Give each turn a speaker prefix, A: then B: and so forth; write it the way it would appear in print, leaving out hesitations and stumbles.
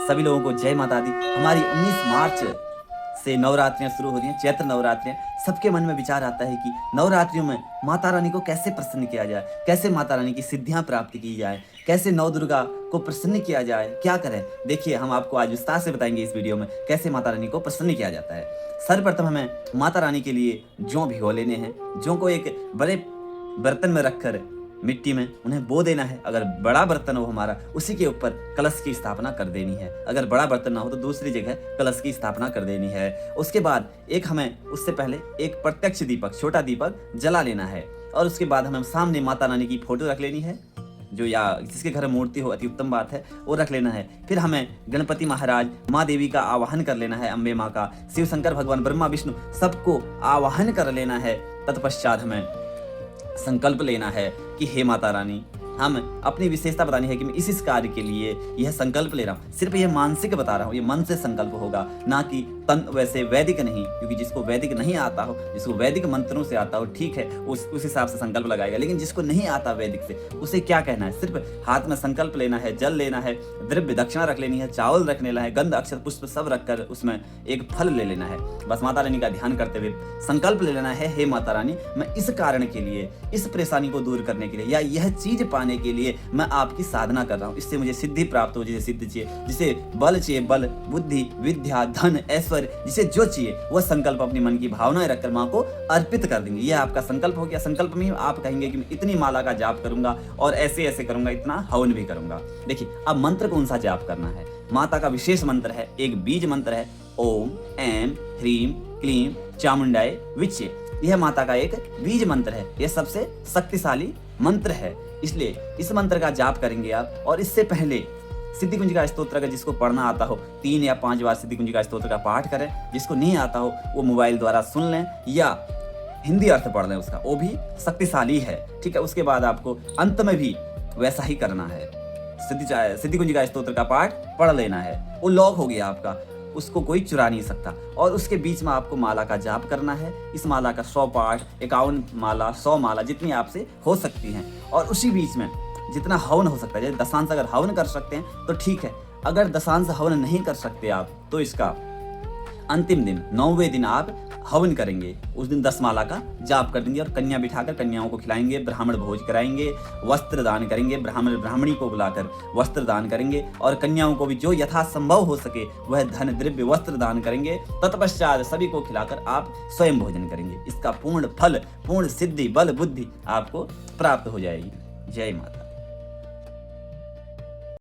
A: सभी लोगों को जय माता दी। हमारी 19 मार्च से नवरात्रियां शुरू हो रही हैं, चैत्र नवरात्रियां। सबके मन में विचार आता है कि नवरात्रियों में माता रानी को कैसे प्रसन्न किया जाए, कैसे माता रानी की सिद्धियां प्राप्त की जाए, कैसे नव दुर्गा को प्रसन्न किया जाए, क्या करें। देखिए, हम आपको आज विस्तार से बताएंगे इस वीडियो में कैसे माता रानी को प्रसन्न किया जाता है। सर्वप्रथम हमें माता रानी के लिए जौ भिगो लेने हैं। जौ को एक बड़े बर्तन में रखकर मिट्टी में उन्हें बो देना है। अगर बड़ा बर्तन हो हमारा, उसी के ऊपर कलश की स्थापना कर देनी है। अगर बड़ा बर्तन ना हो तो दूसरी जगह कलश की स्थापना कर देनी है। उसके बाद हमें उससे पहले एक प्रत्यक्ष दीपक, छोटा दीपक जला लेना है। और उसके बाद हमें सामने माता रानी की फोटो रख लेनी है, जो या जिसके घर मूर्ति हो, अति उत्तम बात है, वो रख लेना है। फिर हमें गणपति महाराज, माँ देवी का आवाहन कर लेना है, अम्बे माँ का, शिव शंकर भगवान, ब्रह्मा विष्णु, सबको आवाहन कर लेना है। तत्पश्चात हमें संकल्प लेना है कि हे माता रानी, हम अपनी विशेषता बतानी है कि मैं इस कार्य के लिए यह संकल्प ले रहा हूँ। सिर्फ यह मानसिक बता रहा हूँ, ये मन से संकल्प होगा, ना कि तन वैसे वैदिक नहीं, क्योंकि जिसको वैदिक नहीं आता हो, जिसको वैदिक मंत्रों से आता हो, ठीक है, उस हिसाब से संकल्प लगाएगा। लेकिन जिसको नहीं आता वैदिक से, उसे क्या कहना है, सिर्फ हाथ में संकल्प लेना है, जल लेना है, द्रव्य दक्षिणा रख लेनी है, चावल रख लेना है, गंध अक्षत पुष्प सब रखकर उसमें एक फल ले लेना है। बस माता रानी का ध्यान करते हुए संकल्प ले लेना है, हे माता रानी, मैं इस कारण के लिए, इस परेशानी को दूर करने के लिए, या यह चीज पाने के लिए मैं आपकी साधना कर रहा हूँ। इससे मुझे सिद्धि प्राप्त हो, जिसे सिद्धि चाहिए, जिसे बल चाहिए, बल, बुद्धि, विद्या, धन, ऐश्वर्य, जिसे जो चाहिए वह संकल्प अपनी मन की भावनाएं रखकर माँ को अर्पित कर देंगे। यह आपका संकल्प हो गया। संकल्प में आप कहेंगे कि मैं इतनी माला का जाप करूंगा और ऐसे ऐसे करूंगा, इतना हवन भी करूंगा। देखिए, अब मंत्र कौन सा जाप करना है। माता का विशेष मंत्र है, एक बीज मंत्र है, ओम ऐं ह्रीं क्लीं चामुंडाय विच्चे। यह माता का एक बीज मंत्र है, यह सबसे शक्तिशाली मंत्र है। इसलिए इस मंत्र का जाप करेंगे आप। और इससे पहले सिद्धि कुंजिका स्तोत्र का जिसको पढ़ना आता हो, 3 या 5 बार सिद्धि कुंजिका स्तोत्र का पाठ करें। जिसको नहीं आता हो वो मोबाइल द्वारा सुन लें या हिंदी अर्थ पढ़ लें उसका, वो भी शक्तिशाली है, ठीक है। उसके बाद आपको अंत में भी वैसा ही करना है, सिद्धि कुंजिका स्तोत्र का पाठ पढ़ लेना है। वो लॉक हो गया आपका, उसको कोई चुरा नहीं सकता। और उसके बीच में आपको माला का जाप करना है। इस माला का 100 पाठ, 51 माला, 100 माला, जितनी आपसे हो सकती हैं। और उसी बीच में जितना हवन हो सकता है, जैसे दशांश अगर हवन कर सकते हैं तो ठीक है। अगर दशांश हवन नहीं कर सकते आप, तो इसका अंतिम दिन 9वें दिन आप हवन करेंगे। उस दिन 10 माला का जाप कर देंगे और कन्या बिठाकर कन्याओं को खिलाएंगे, ब्राह्मण भोज कराएंगे, वस्त्र दान करेंगे, ब्राह्मण ब्राह्मणी को बुलाकर वस्त्र दान करेंगे। और कन्याओं को भी जो यथासंभव हो सके वह धन, द्रव्य, वस्त्र दान करेंगे। तत्पश्चात सभी को खिलाकर आप स्वयं भोजन करेंगे। इसका पूर्ण फल, पूर्ण सिद्धि, बल, बुद्धि आपको प्राप्त हो जाएगी। जय माता।